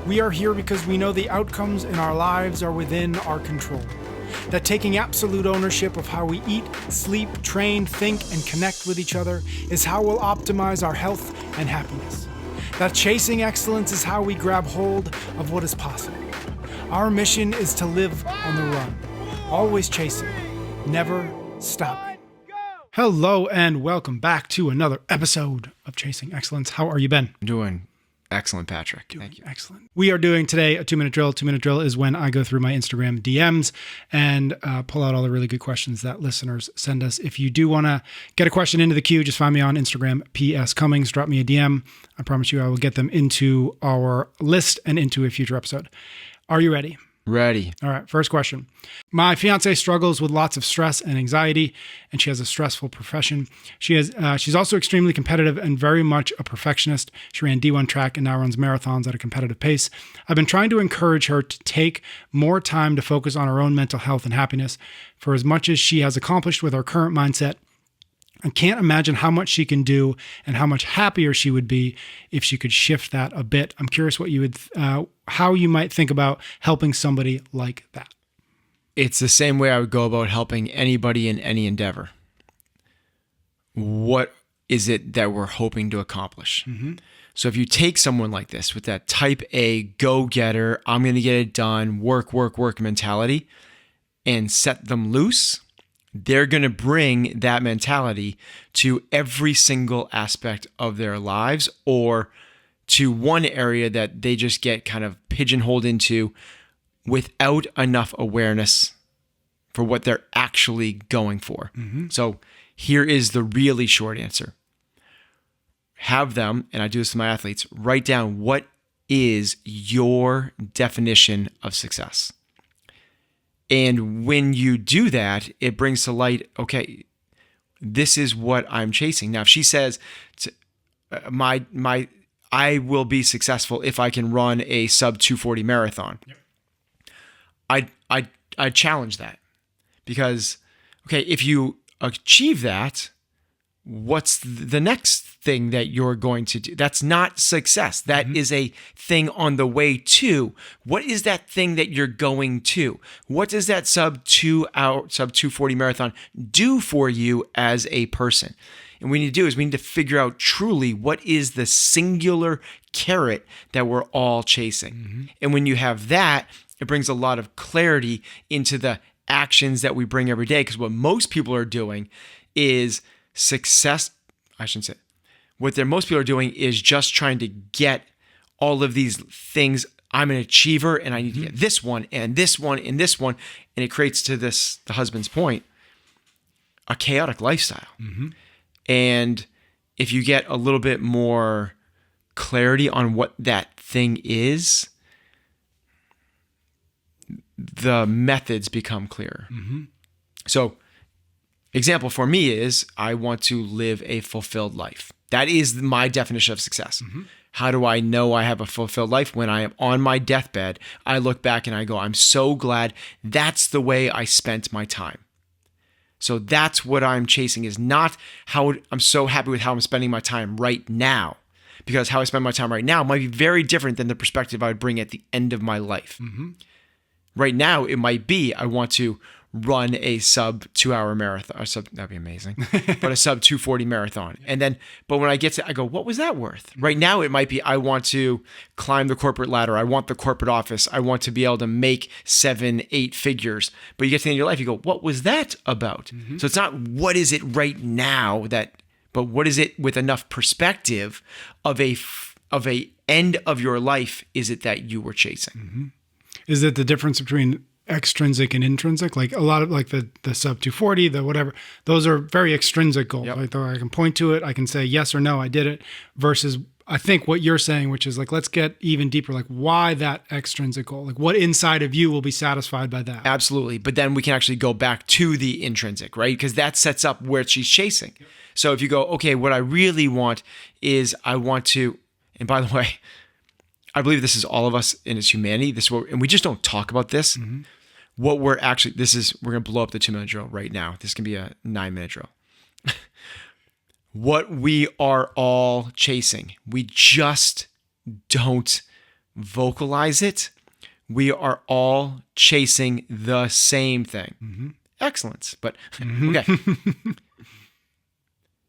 We are here because we know the outcomes in our lives are within our control. That taking absolute ownership of how we eat, sleep, train, think, and connect with each other is how we'll optimize our health and happiness. That chasing excellence is how we grab hold of what is possible. Our mission is to live on the run, always chasing, never stopping. Hello and welcome back to another episode of Chasing Excellence. How are you, Ben? Doing excellent, Patrick. Thank you. Excellent. We are doing today a 2-minute drill. 2-minute drill is when I go through my Instagram DMs and pull out all the really good questions that listeners send us. If you do want to get a question into the queue, just find me on Instagram, PS Cummings. Drop me a DM. I promise you I will get them into our list and into a future episode. Are you ready? Ready. All right. First question. My fiance struggles with lots of stress and anxiety, and she has a stressful profession. She's also extremely competitive and very much a perfectionist. She ran D1 track and now runs marathons at a competitive pace. I've been trying to encourage her to take more time to focus on her own mental health and happiness. For as much as she has accomplished with her current mindset, I can't imagine how much she can do and how much happier she would be if she could shift that a bit. I'm curious what you would, how you might think about helping somebody like that. It's the same way I would go about helping anybody in any endeavor. What is it that we're hoping to accomplish? Mm-hmm. So if you take someone like this with that type A, go-getter, I'm going to get it done, work mentality, and set them loose, they're going to bring that mentality to every single aspect of their lives or to one area that they just get kind of pigeonholed into without enough awareness for what they're actually going for. Mm-hmm. So here is the really short answer. Have them, and I do this to my athletes, write down what is your definition of success. And when you do that, it brings to light, okay, this is what I'm chasing. Now, if she says, I will be successful if I can run a sub 240 marathon. Yep. I challenge that because, okay, if you achieve that, what's the next thing that you're going to do? That's not success. That is a thing on the way to. What is that thing that you're going to? What does that sub 240 marathon do for you as a person? And what we need to do is we need to figure out truly what is the singular carrot that we're all chasing. Mm-hmm. And when you have that, it brings a lot of clarity into the actions that we bring every day. Because what most people are doing is most people are doing is just trying to get all of these things. I'm an achiever and I need to get this one and this one and this one. And it creates to this, the husband's point, a chaotic lifestyle. Mm-hmm. And if you get a little bit more clarity on what that thing is, the methods become clearer. Mm-hmm. So, example for me is I want to live a fulfilled life. That is my definition of success. Mm-hmm. How do I know I have a fulfilled life? When I am on my deathbed, I look back and I go, I'm so glad that's the way I spent my time. So that's what I'm chasing, is not how I'm so happy with how I'm spending my time right now. Because how I spend my time right now might be very different than the perspective I would bring at the end of my life. Mm-hmm. Right now, it might be I want to run a sub 2-hour marathon. That'd be amazing. But a sub 240 marathon. And then, but when I get to, I go, what was that worth? Right now, it might be I want to climb the corporate ladder. I want the corporate office. I want to be able to make 7-8 figures. But you get to the end of your life, you go, what was that about? Mm-hmm. So it's not what is it right now but what is it with enough perspective of a end of your life is it that you were chasing? Mm-hmm. Is it the difference between extrinsic and intrinsic? Like a lot of like the sub 240, the whatever, those are very extrinsic goals. Yep. Like I can point to it, I can say yes or no, I did it, versus I think what you're saying, which is like, let's get even deeper, like why that extrinsic goal, like what inside of you will be satisfied by that. Absolutely. But then we can actually go back to the intrinsic, right? Because that sets up where she's chasing. Yep. So if you go, okay, what I really want is I want to, and by the way, I believe this is all of us in its humanity. And we just don't talk about this. Mm-hmm. What we're actually, we're going to blow up the 2-minute drill right now. This can be a 9-minute drill. What we are all chasing, we just don't vocalize it, we are all chasing the same thing. Excellence. But okay.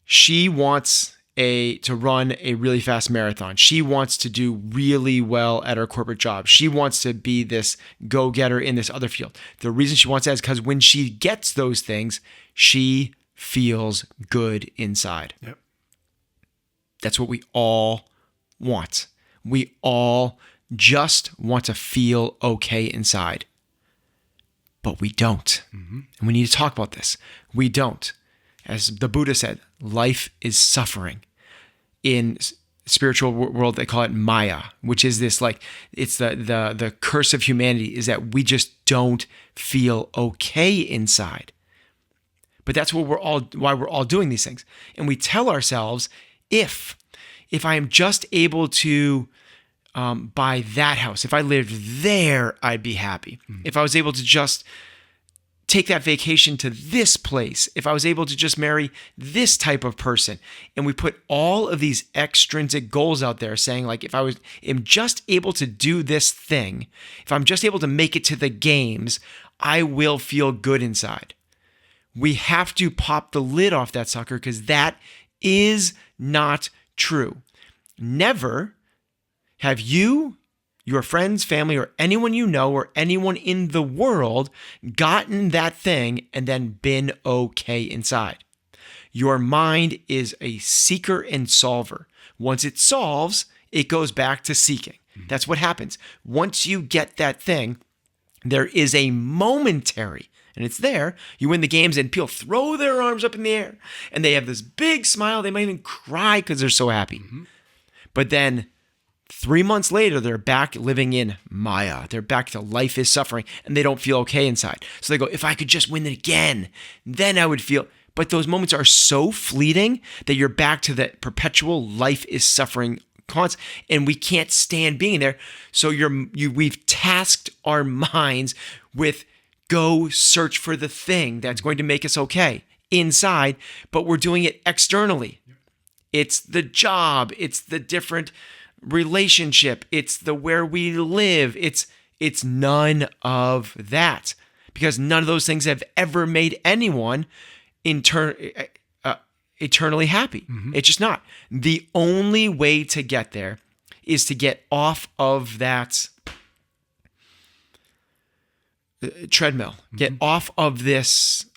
She wants to run a really fast marathon. She wants to do really well at her corporate job. She wants to be this go-getter in this other field. The reason she wants that is because when she gets those things, she feels good inside. Yep. That's what we all want. We all just want to feel okay inside. But we don't. And we need to talk about this. We don't. As the Buddha said, life is suffering. In spiritual world, they call it Maya, which is this it's the curse of humanity, is that we just don't feel okay inside. But that's why we're all doing these things. And we tell ourselves, if I am just able to buy that house, if I lived there, I'd be happy. If I was able to just take that vacation to this place, if I was able to just marry this type of person. And we put all of these extrinsic goals out there saying, like, if I am just able to do this thing, if I'm just able to make it to the games, I will feel good inside. We have to pop the lid off that sucker, because that is not true. Never have you, your friends, family, or anyone you know, or anyone in the world gotten that thing and then been okay inside. Your mind is a seeker and solver. Once it solves, it goes back to seeking. That's what happens. Once you get that thing, there is a momentary, and it's there, you win the games and people throw their arms up in the air and they have this big smile. They might even cry because they're so happy. But then 3 months later, they're back living in Maya. They're back to life is suffering, and they don't feel okay inside. So they go, if I could just win it again, then I would feel. But those moments are so fleeting that you're back to that perpetual life is suffering constant, and we can't stand being there. So we've tasked our minds with go search for the thing that's going to make us okay inside, but we're doing it externally. It's the job. It's the different relationship, it's the where we live, it's none of that, because none of those things have ever made anyone eternally happy. It's just not. The only way to get there is to get off of that treadmill, get off of this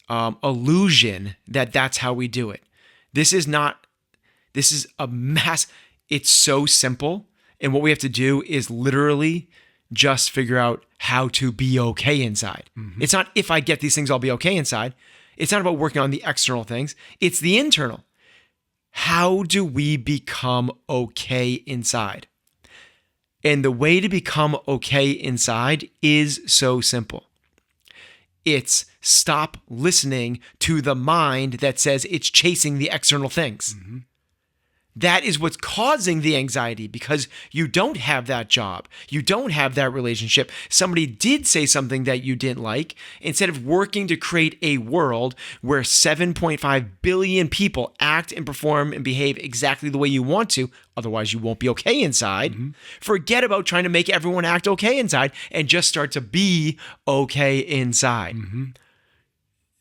illusion that that's how we do it. This is a mass. It's so simple. And what we have to do is literally just figure out how to be okay inside. It's not if I get these things, I'll be okay inside. It's not about working on the external things. It's the internal. How do we become okay inside? And the way to become okay inside is so simple. It's stop listening to the mind that says it's chasing the external things. That is what's causing the anxiety, because you don't have that job. You don't have that relationship. Somebody did say something that you didn't like. Instead of working to create a world where 7.5 billion people act and perform and behave exactly the way you want to, otherwise you won't be okay inside, forget about trying to make everyone act okay inside and just start to be okay inside.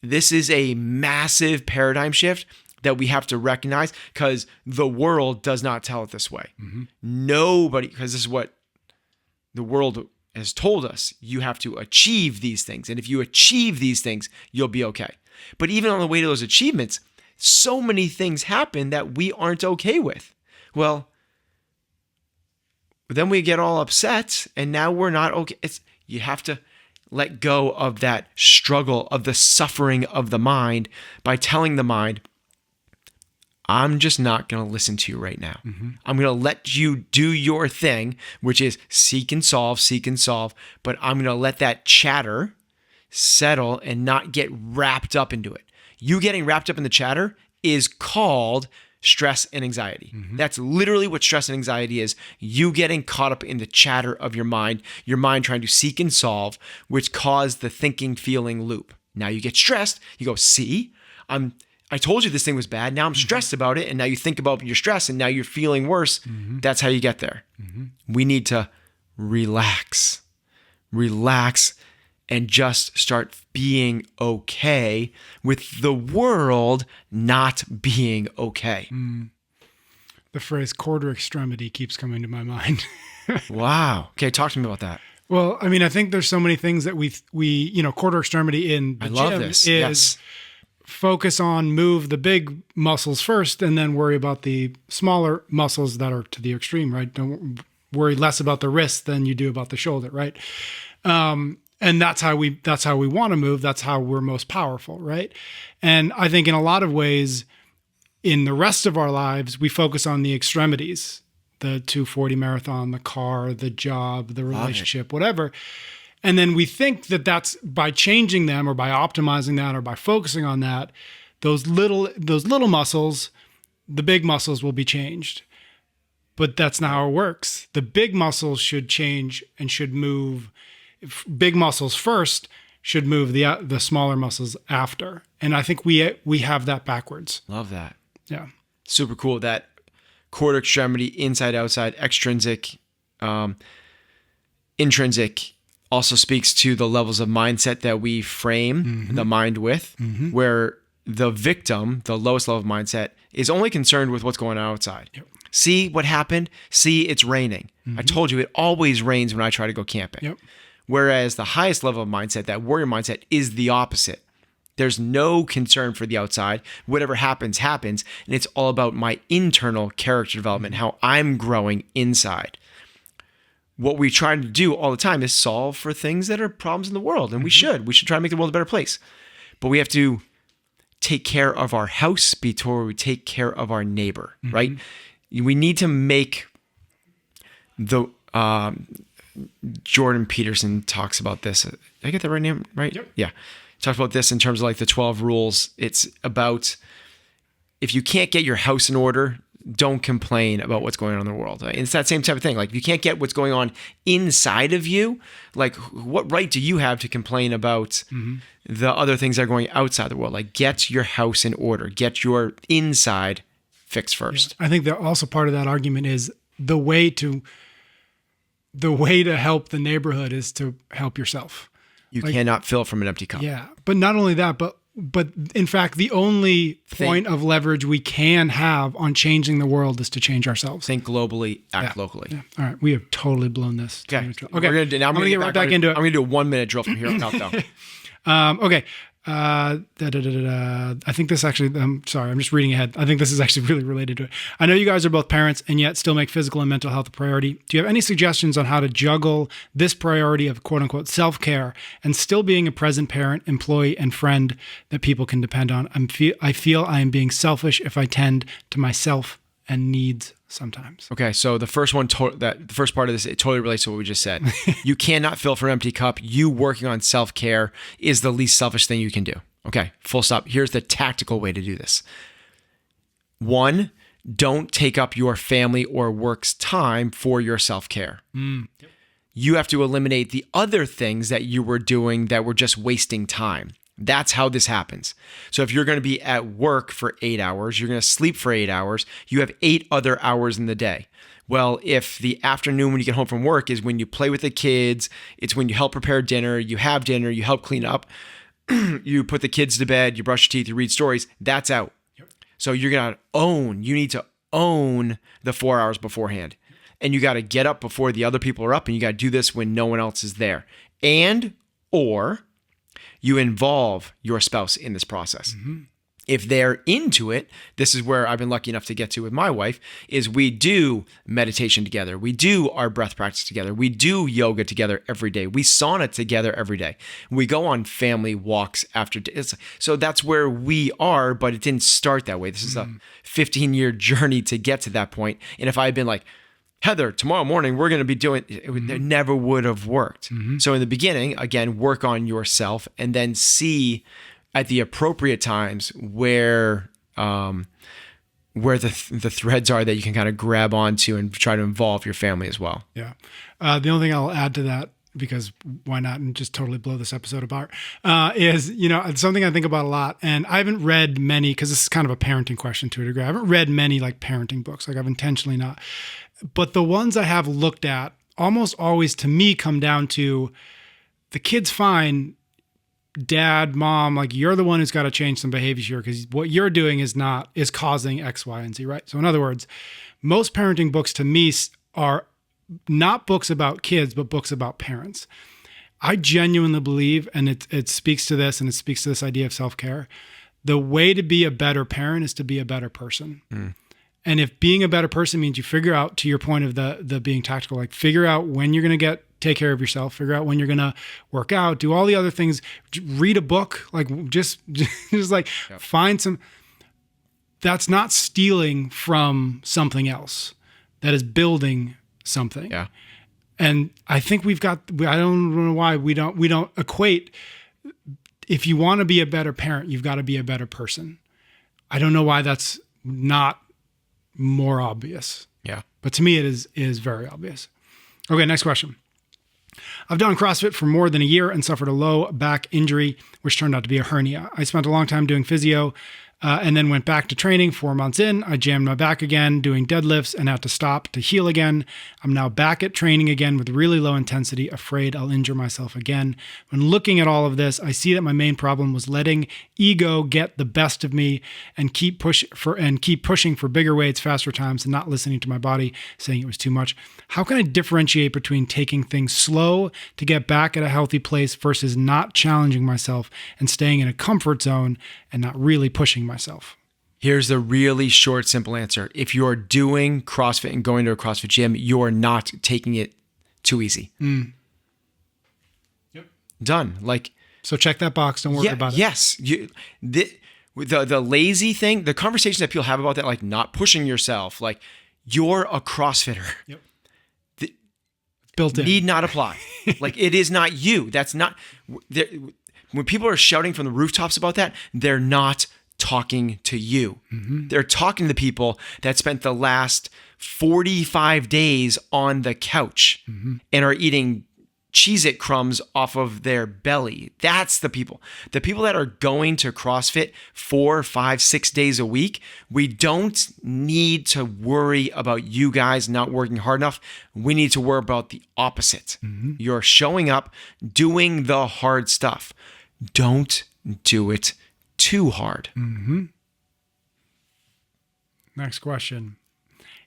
This is a massive paradigm shift that we have to recognize, because the world does not tell it this way. Nobody, because this is what the world has told us. You have to achieve these things. And if you achieve these things, you'll be okay. But even on the way to those achievements, so many things happen that we aren't okay with. Well, then we get all upset and now we're not okay. You have to let go of that struggle, of the suffering of the mind, by telling the mind, I'm just not going to listen to you right now. I'm going to let you do your thing, which is seek and solve, but I'm going to let that chatter settle and not get wrapped up into it. You getting wrapped up in the chatter is called stress and anxiety. That's literally what stress and anxiety is. You getting caught up in the chatter of your mind trying to seek and solve, which caused the thinking, feeling loop. Now you get stressed. You go, see, I told you this thing was bad. Now I'm stressed about it. And now you think about your stress and now you're feeling worse. That's how you get there. We need to relax. Relax and just start being okay with the world not being okay. The phrase quarter extremity keeps coming to my mind. Wow. Okay, talk to me about that. Well, I mean, I think there's so many things that we quarter extremity in the gym is Yes. focus on, move the big muscles first and then worry about the smaller muscles that are to the extreme, right? Don't worry less about the wrist than you do about the shoulder, right? And that's how we want to move. That's how we're most powerful, right? And I think in a lot of ways, in the rest of our lives, we focus on the extremities, the 240 marathon, the car, the job, the relationship, whatever. And then we think that that's by changing them or by optimizing that or by focusing on that, those little muscles, the big muscles will be changed. But that's not how it works. The big muscles should change and should move. Big muscles first should move the smaller muscles after. And I think we have that backwards. Love that. Yeah. Super cool. That quarter extremity, inside, outside, extrinsic, intrinsic, also speaks to the levels of mindset that we frame the mind with, where the victim, the lowest level of mindset, is only concerned with what's going on outside. Yep. See what happened? See, it's raining. I told you it always rains when I try to go camping. Yep. Whereas the highest level of mindset, that warrior mindset, is the opposite. There's no concern for the outside. Whatever happens, happens. And it's all about my internal character development, how I'm growing inside. What we try to do all the time is solve for things that are problems in the world. And we should try to make the world a better place. But we have to take care of our house before we take care of our neighbor, right? We need to make the, Jordan Peterson talks about this. Did I get the right name right? Yep. Yeah. He talks about this in terms of like the 12 rules. It's about, if you can't get your house in order, don't complain about what's going on in the world. And it's that same type of thing. Like, if you can't get what's going on inside of you, like, what right do you have to complain about the other things that are going outside the world? Like, get your house in order. Get your inside fixed first. Yeah. I think that also part of that argument is the way to help the neighborhood is to help yourself. You cannot fill from an empty cup. Yeah. But not only that, but in fact, the only point of leverage we can have on changing the world is to change ourselves. Think globally, act locally. Yeah. All right. We have totally blown this. Okay. I'm going to get right back into it. I'm going to do a 1 minute drill from here on out, though. Okay. I think this actually, I'm sorry, I'm just reading ahead. I think this is actually really related to it. I know you guys are both parents and yet still make physical and mental health a priority. Do you have any suggestions on how to juggle this priority of quote unquote self-care and still being a present parent, employee, and friend that people can depend on? I feel I am being selfish if I tend to myself and needs sometimes. Okay, so the first one, the first part of this, it totally relates to what we just said. You cannot fill from an empty cup. You working on self-care is the least selfish thing you can do. Okay, full stop. Here's the tactical way to do this. 1, don't take up your family or work's time for your self-care. Yep. You have to eliminate the other things that you were doing that were just wasting time. That's how this happens. So if you're going to be at work for 8 hours, you're going to sleep for 8 hours, you have 8 other hours in the day. Well, if the afternoon when you get home from work is when you play with the kids, it's when you help prepare dinner, you have dinner, you help clean up, you put the kids to bed, you brush your teeth, you read stories, that's out. Yep. So you're going to you need to own the 4 hours beforehand. And you got to get up before the other people are up, and you got to do this when no one else is there. Or you involve your spouse in this process. If they're into it, this is where I've been lucky enough to get to with my wife, is we do meditation together. We do our breath practice together. We do yoga together every day. We sauna together every day. We go on family walks after. So that's where we are, but it didn't start that way. This is a 15-year journey to get to that point. And if I had been like, Heather, tomorrow morning, we're going to be doing, it never would have worked. So in the beginning, again, work on yourself and then see at the appropriate times where the threads are that you can kind of grab onto and try to involve your family as well. Yeah. The only thing I'll add to that, because why not, and just totally blow this episode apart, is, it's something I think about a lot. And I haven't read many, because this is kind of a parenting question to a degree. I haven't read many like parenting books. Like, I've intentionally not. But the ones I have looked at almost always, to me, come down to the kid's fine. Dad, mom, like you're the one who's got to change some behaviors here because what you're doing is causing X, Y, and Z, right? So in other words, most parenting books to me are not books about kids, but books about parents. I genuinely believe, and it speaks to this, and it speaks to this idea of self-care. The way to be a better parent is to be a better person. And if being a better person means you figure out, to your point of the being tactical, like figure out when you're going to take care of yourself, figure out when you're going to work out, do all the other things, read a book, like just like find some, that's not stealing from something else. That is building something. Yeah. And I think I don't know why we don't equate, if you want to be a better parent, you've got to be a better person. I don't know why that's not more obvious. Yeah. But to me, it is very obvious. Okay, next question. I've done CrossFit for more than a year and suffered a low back injury, which turned out to be a hernia. I spent a long time doing physio and then went back to training. 4 months in, I jammed my back again, doing deadlifts, and had to stop to heal again. I'm now back at training again with really low intensity, afraid I'll injure myself again. When looking at all of this, I see that my main problem was letting ego get the best of me and keep pushing for bigger weights, faster times, and not listening to my body saying it was too much. How can I differentiate between taking things slow to get back at a healthy place versus not challenging myself and staying in a comfort zone and not really pushing myself? Here's the really short, simple answer. If you're doing CrossFit and going to a CrossFit gym, you're not taking it too easy. Yep. Done. Like, so check that box. Don't worry about it. Yes. The lazy thing, the conversations that people have about that, like not pushing yourself, like you're a CrossFitter. Yep. Built in. Need not apply. Like it is not you. That's not, when people are shouting from the rooftops about that, they're not talking to you. They're talking to the people that spent the last 45 days on the couch and are eating Cheez-It crumbs off of their belly. That's the people. The people that are going to CrossFit 4, 5, 6 days a week, we don't need to worry about you guys not working hard enough. We need to worry about the opposite. You're showing up, doing the hard stuff. Don't do it too hard. Next question.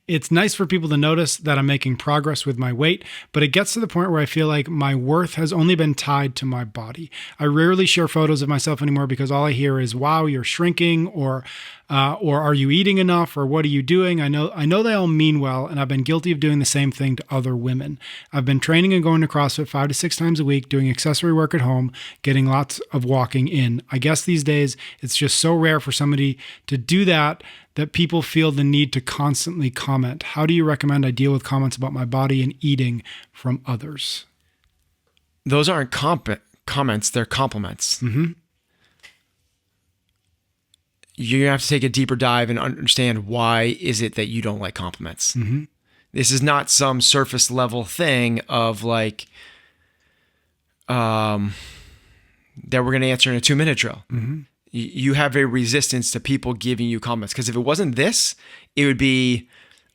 It's nice for people to notice that I'm making progress with my weight, but it gets to the point where I feel like my worth has only been tied to my body. I rarely share photos of myself anymore because all I hear is, wow, you're shrinking, or are you eating enough, or what are you doing? I know they all mean well, and I've been guilty of doing the same thing to other women. I've been training and going to CrossFit 5 to 6 times a week, doing accessory work at home, getting lots of walking in. I guess these days it's just so rare for somebody to do that people feel the need to constantly comment. How do you recommend I deal with comments about my body and eating from others? Those aren't comments, they're compliments. You have to take a deeper dive and understand why is it that you don't like compliments. This is not some surface level thing of like, that we're going to answer in a 2-minute drill. You have a resistance to people giving you comments. Because if it wasn't this, it would be,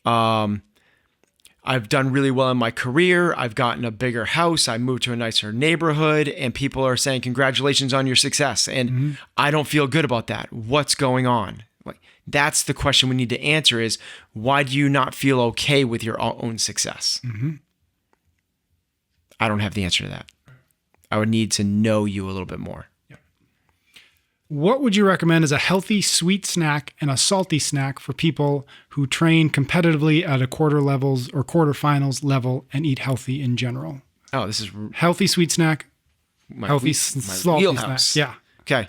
I've done really well in my career. I've gotten a bigger house. I moved to a nicer neighborhood, and people are saying, congratulations on your success. And I don't feel good about that. What's going on? Like, that's the question we need to answer is, why do you not feel okay with your own success? I don't have the answer to that. I would need to know you a little bit more. What would you recommend as a healthy sweet snack and a salty snack for people who train competitively at a quarter levels or quarterfinals level and eat healthy in general? Oh, this is healthy sweet snack, salty wheelhouse. snack. Yeah. Okay.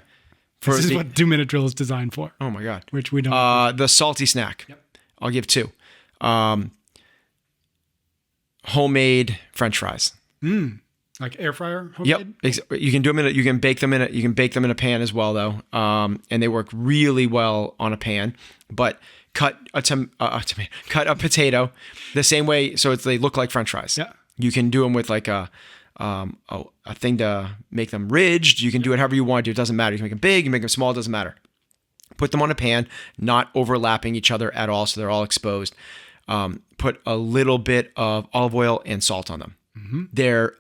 This is what 2-minute drill is designed for. Oh my God. Which we don't. The salty snack. Yep. I'll give 2. Homemade French fries. Like air fryer? Homemade? Yep. You can do them you can bake them in a pan as well though. And they work really well on a pan, but cut a potato the same way. So they look like French fries. Yeah. You can do them with like a thing to make them ridged. You can do it however you want to. It doesn't matter. You can make them big, you make them small, it doesn't matter. Put them on a pan, not overlapping each other at all. So they're all exposed. put a little bit of olive oil and salt on them. They're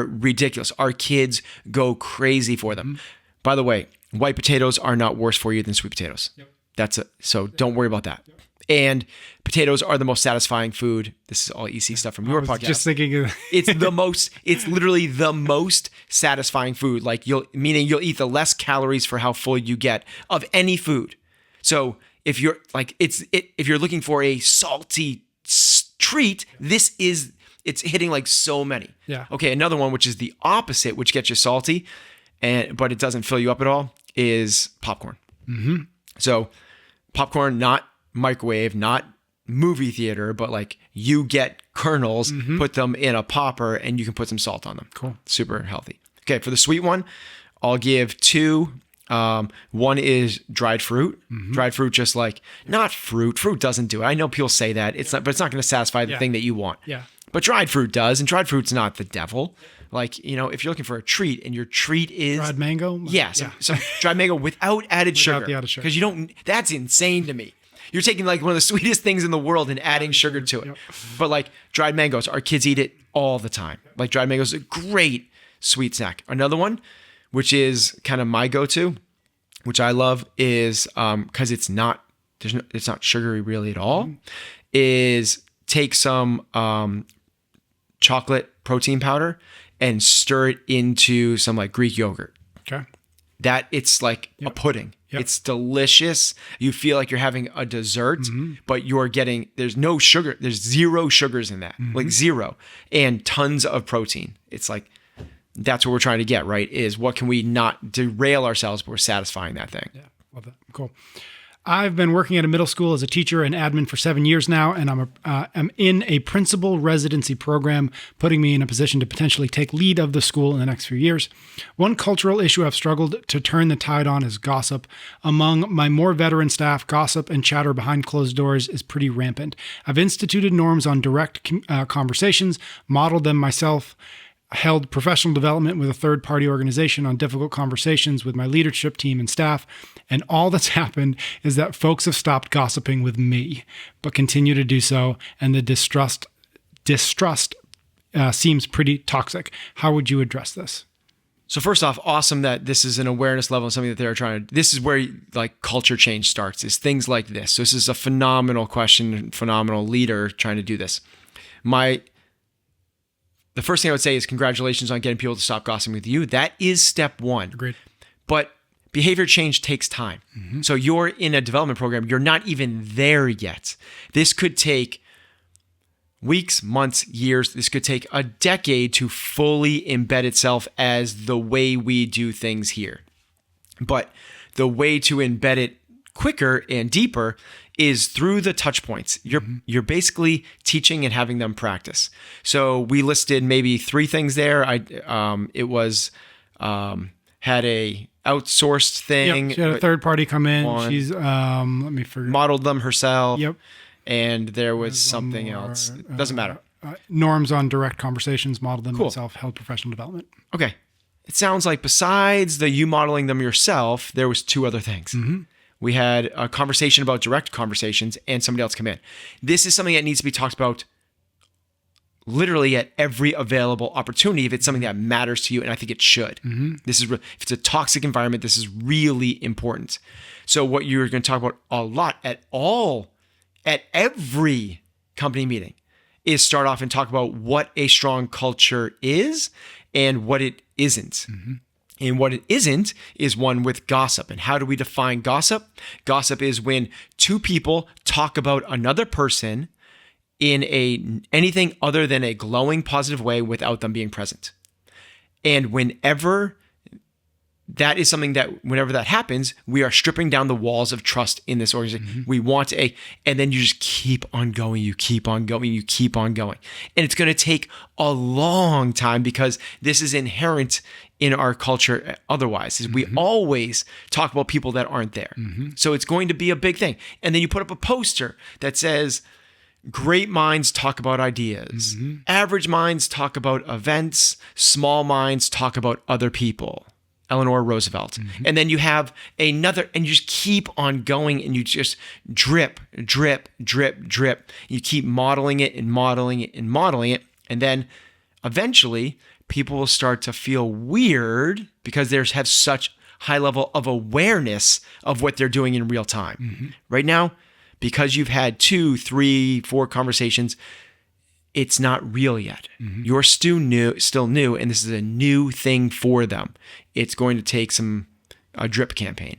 ridiculous. Our kids go crazy for them. By the way, white potatoes are not worse for you than sweet potatoes. So don't worry about that. And potatoes are the most satisfying food. This is all EC stuff from your podcast. Just thinking of it's literally the most satisfying food. Like you'll eat the less calories for how full you get of any food. So if you're if you're looking for a salty treat, it's hitting like so many. Yeah. Okay. Another one, which is the opposite, which gets you salty but it doesn't fill you up at all, is popcorn. So popcorn, not microwave, not movie theater, but like you get kernels, put them in a popper, and you can put some salt on them. Cool. Super healthy. Okay, for the sweet one, I'll give 2. One is dried fruit. Dried fruit, just like not fruit. Fruit doesn't do it. I know people say that. It's not, but it's not going to satisfy the thing that you want. Yeah. But dried fruit does, and dried fruit's not the devil. Like, if you're looking for a treat and your treat is Dried mango? So dried mango without added sugar. the added sugar. Because you don't, that's insane to me. You're taking like one of the sweetest things in the world and adding sugar to it. But like dried mangoes, our kids eat it all the time. Like dried mangoes is a great sweet snack. Another one, which is kind of my go-to, which I love, is because it's not sugary really at all, is take some chocolate protein powder and stir it into some like Greek yogurt. Okay. That it's like a pudding. It's delicious. You feel like you're having a dessert, but there's no sugar. There's 0 sugars in that, like 0, and tons of protein. It's like, that's what we're trying to get, right? Is what can we not derail ourselves, but we're satisfying that thing. Yeah, love that. Cool. I've been working at a middle school as a teacher and admin for 7 years now, and I'm in a principal residency program, putting me in a position to potentially take lead of the school in the next few years. One cultural issue I've struggled to turn the tide on is gossip. Among my more veteran staff, gossip and chatter behind closed doors is pretty rampant. I've instituted norms on direct conversations, modeled them myself, held professional development with a third-party organization on difficult conversations with my leadership team and staff, and all that's happened is that folks have stopped gossiping with me, but continue to do so, and the distrust seems pretty toxic. How would you address this? So first off, awesome that this is an awareness level and something that they're trying to, this is where like culture change starts, is things like this. So this is a phenomenal question, phenomenal leader trying to do this. The first thing I would say is congratulations on getting people to stop gossiping with you. That is step 1. Agreed. But behavior change takes time. So you're in a development program. You're not even there yet. This could take weeks, months, years. This could take a decade to fully embed itself as the way we do things here. But the way to embed it quicker and deeper is through the touch points. You're basically teaching and having them practice. So we listed maybe 3 things there. It was had a outsourced thing. Yep. She had a third party come in. She's let me figure. Modeled them herself. Yep. And there was something else. It doesn't matter. Norms on direct conversations, modeled them myself, held professional development. Okay. It sounds like besides you modeling them yourself, there was 2 other things. We had a conversation about direct conversations and somebody else come in. This is something that needs to be talked about literally at every available opportunity if it's something that matters to you, and I think it should. This is if it's a toxic environment, this is really important. So what you're going to talk about a lot at every company meeting is start off and talk about what a strong culture is and what it isn't. And what it isn't is one with gossip. And how do we define gossip? Gossip is when 2 people talk about another person in anything other than a glowing positive way without them being present. And whenever that is something that whenever that happens, we are stripping down the walls of trust in this organization. We want and then you just keep on going, you keep on going, you keep on going. And it's going to take a long time because this is inherent in our culture otherwise, is we always talk about people that aren't there. So it's going to be a big thing. And then you put up a poster that says, great minds talk about ideas. Average minds talk about events. Small minds talk about other people. Eleanor Roosevelt. And then you have another, and you just keep on going, and you just drip, drip, drip, drip. You keep modeling it and modeling it and modeling it. And then eventually people will start to feel weird because they have such high level of awareness of what they're doing in real time. Right now, because you've had 2, 3, 4 conversations, it's not real yet. You're still new, and this is a new thing for them. It's going to take a drip campaign.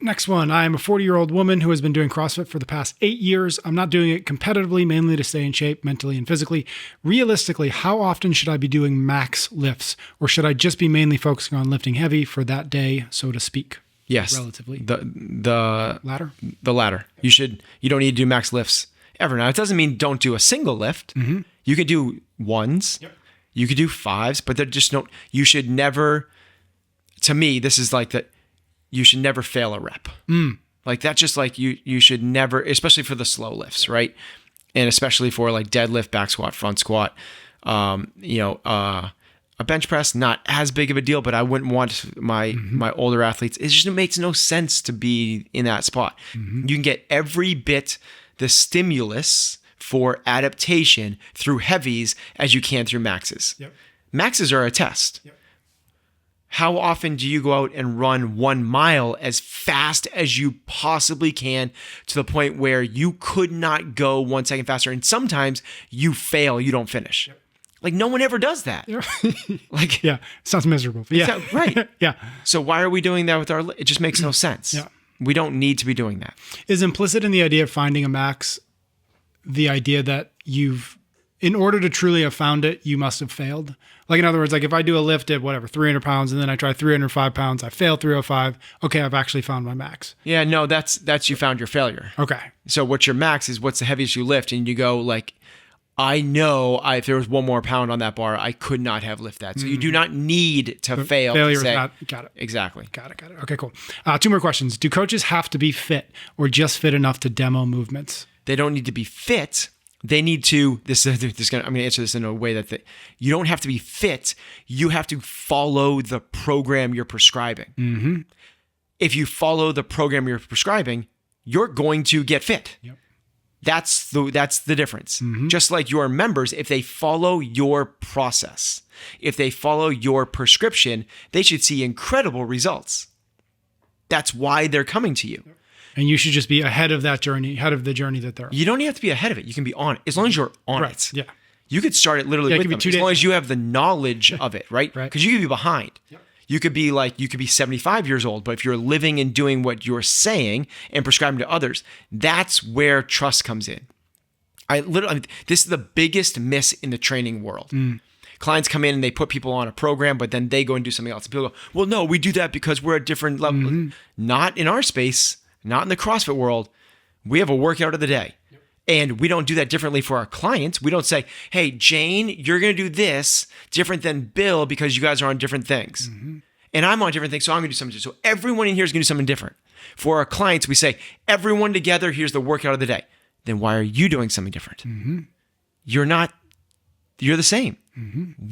Next one. I am a 40-year-old woman who has been doing CrossFit for the past 8 years. I'm not doing it competitively, mainly to stay in shape mentally and physically. Realistically, how often should I be doing max lifts, or should I just be mainly focusing on lifting heavy for that day, so to speak? Yes. Relatively. The latter? The latter. You don't need to do max lifts ever. Now, it doesn't mean don't do a single lift. You could do ones. You could do 5s, but they're just you should never, to me, this is like that. You should never fail a rep. Like that's just like you should never, especially for the slow lifts, right? And especially for like deadlift, back squat, front squat, a bench press, not as big of a deal, but I wouldn't want my older athletes. It just makes no sense to be in that spot. You can get every bit the stimulus for adaptation through heavies as you can through maxes. Maxes are a test. How often do you go out and run 1 mile as fast as you possibly can to the point where you could not go 1 second faster? And sometimes you fail, you don't finish. Like no one ever does that. Like, sounds miserable. Right. Yeah. So why are we doing that with it just makes no sense. We don't need to be doing that. Is implicit in the idea of finding a max the idea that in order to truly have found it, you must have failed? Like, in other words, like if I do a lift at 300 pounds and then I try 305 pounds, I fail 305. Okay, I've actually found my max. Yeah, no, that's you found your failure. Okay. So what's your max is what's the heaviest you lift, and you go like, I know if there was 1 more pound on that bar, I could not have lifted that. So you do not need to fail. Failure to say, is not, got it. Exactly. Got it. Okay, cool. 2 more questions. Do coaches have to be fit or just fit enough to demo movements? They don't need to be fit. They need to, I'm going to answer this in a way that you don't have to be fit. You have to follow the program you're prescribing. If you follow the program you're prescribing, you're going to get fit. That's the difference. Just like your members, if they follow your process, if they follow your prescription, they should see incredible results. That's why they're coming to you. And you should just be ahead of the journey that they're on. You don't even have to be ahead of it. You can be on it as long as you're on it. Yeah. You could start it literally with them as long as you have the knowledge of it, right? Because you could be behind. You could be 75 years old, but if you're living and doing what you're saying and prescribing to others, that's where trust comes in. This is the biggest miss in the training world. Clients come in and they put people on a program, but then they go and do something else. And people go, well, no, we do that because we're at different level. Not in our space. Not in the CrossFit world. We have a workout of the day. And we don't do that differently for our clients. We don't say, hey, Jane, you're going to do this different than Bill because you guys are on different things. And I'm on different things, so I'm going to do something different. So everyone in here is going to do something different. For our clients, we say, everyone together, here's the workout of the day. Then why are you doing something different? You're not, you're the same.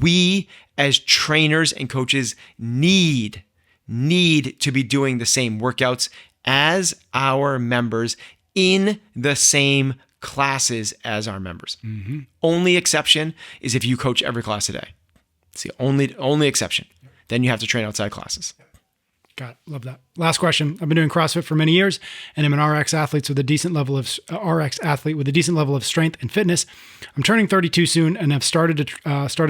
We as trainers and coaches need to be doing the same workouts as our members in the same classes as our members. Only exception is if you coach every class a day. It's the only exception. Then you have to train outside classes. Got it. Love that. Last question. I've been doing CrossFit for many years, and I'm an RX athlete with a decent level of strength and fitness. I'm turning 32 soon, and have started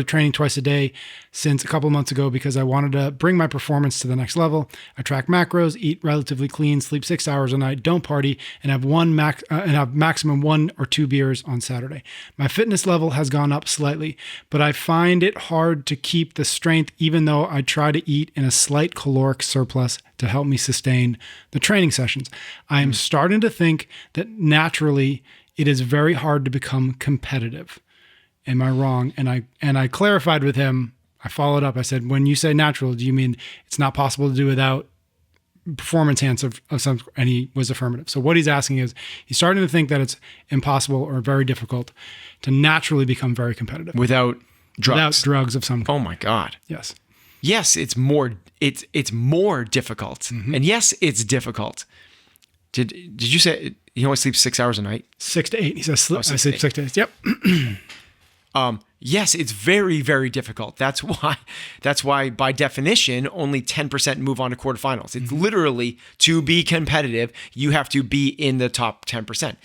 training twice a day since a couple of months ago because I wanted to bring my performance to the next level. I track macros, eat relatively clean, sleep 6 hours a night, don't party, and have maximum 1 or 2 beers on Saturday. My fitness level has gone up slightly, but I find it hard to keep the strength even though I try to eat in a slight caloric surplus to help me sustain the training sessions. I am starting to think that naturally it is very hard to become competitive. Am I wrong? And I clarified with him. I followed up. I said, when you say natural, do you mean it's not possible to do without performance enhancers of some? And he was affirmative. So what he's asking is, he's starting to think that it's impossible or very difficult to naturally become very competitive without Without drugs of some kind. Oh my God. Yes. Yes, it's more difficult. And yes, it's difficult. Did you say you only sleep 6 hours a night? 6 to 8. He says I 6 sleep to 6 days. Yep. Yes, it's very, very difficult. That's why by definition, only 10% move on to quarterfinals. It's literally, to be competitive, you have to be in the top 10%.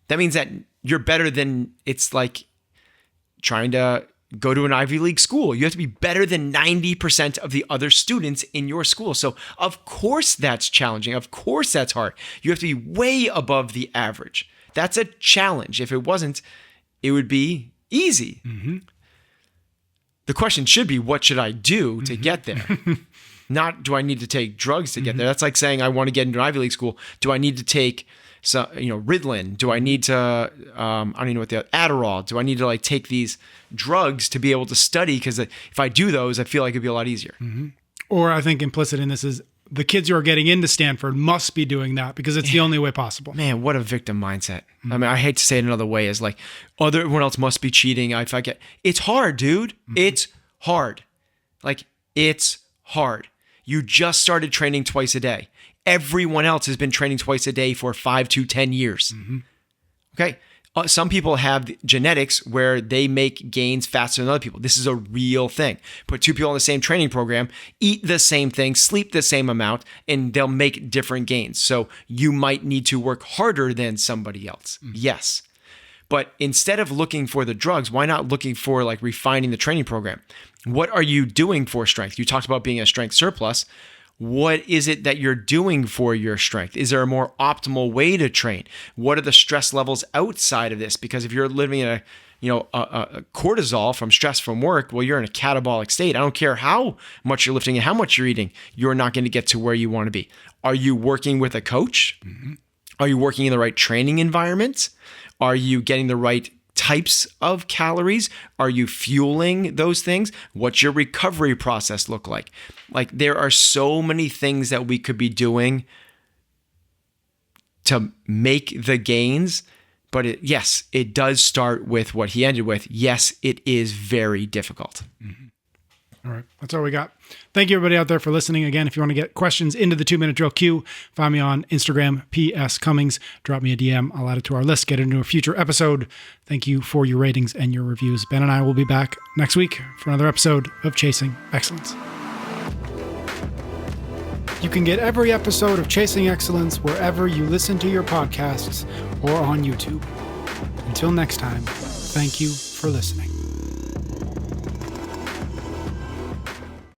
That means that you're better than, it's like trying to go to an Ivy League school. You have to be better than 90% of the other students in your school. So of course that's challenging. Of course that's hard. You have to be way above the average. That's a challenge. If it wasn't, it would be easy. The question should be, what should I do to get there? Not, do I need to take drugs to get there? That's like saying, I want to get into an Ivy League school. Do I need to take Ritalin? Do I need to, I don't even know what Adderall? Do I need to like take these drugs to be able to study? Because if I do those, I feel like it'd be a lot easier. Or I think implicit in this is the kids who are getting into Stanford must be doing that because it's the only way possible. Man, what a victim mindset. I mean, I hate to say it another way, is like, everyone else must be cheating. It's hard, dude. It's hard. Like, it's hard. You just started training twice a day. Everyone else has been training twice a day for 5 to 10 years. Okay. Some people have genetics where they make gains faster than other people. This is a real thing. Put 2 people in the same training program, eat the same thing, sleep the same amount, and they'll make different gains. So you might need to work harder than somebody else. Yes. But instead of looking for the drugs, why not looking for like refining the training program? What are you doing for strength? You talked about being a strength surplus. What is it that you're doing for your strength? Is there a more optimal way to train? What are the stress levels outside of this? Because if you're living in a cortisol from stress from work, well, you're in a catabolic state. I don't care how much you're lifting and how much you're eating, you're not going to get to where you want to be. Are you working with a coach? Are you working in the right training environment? Are you getting the right types of calories? Are you fueling those things? What's your recovery process look like? Like, there are so many things that we could be doing to make the gains, but it does start with what he ended with. Yes, it is very difficult. All right. That's all we got. Thank you, everybody out there, for listening. Again, if you want to get questions into the 2-minute drill queue, find me on Instagram, PS Cummings. Drop me a DM. I'll add it to our list, get it into a future episode. Thank you for your ratings and your reviews. Ben and I will be back next week for another episode of Chasing Excellence. You can get every episode of Chasing Excellence wherever you listen to your podcasts or on YouTube. Until next time, thank you for listening.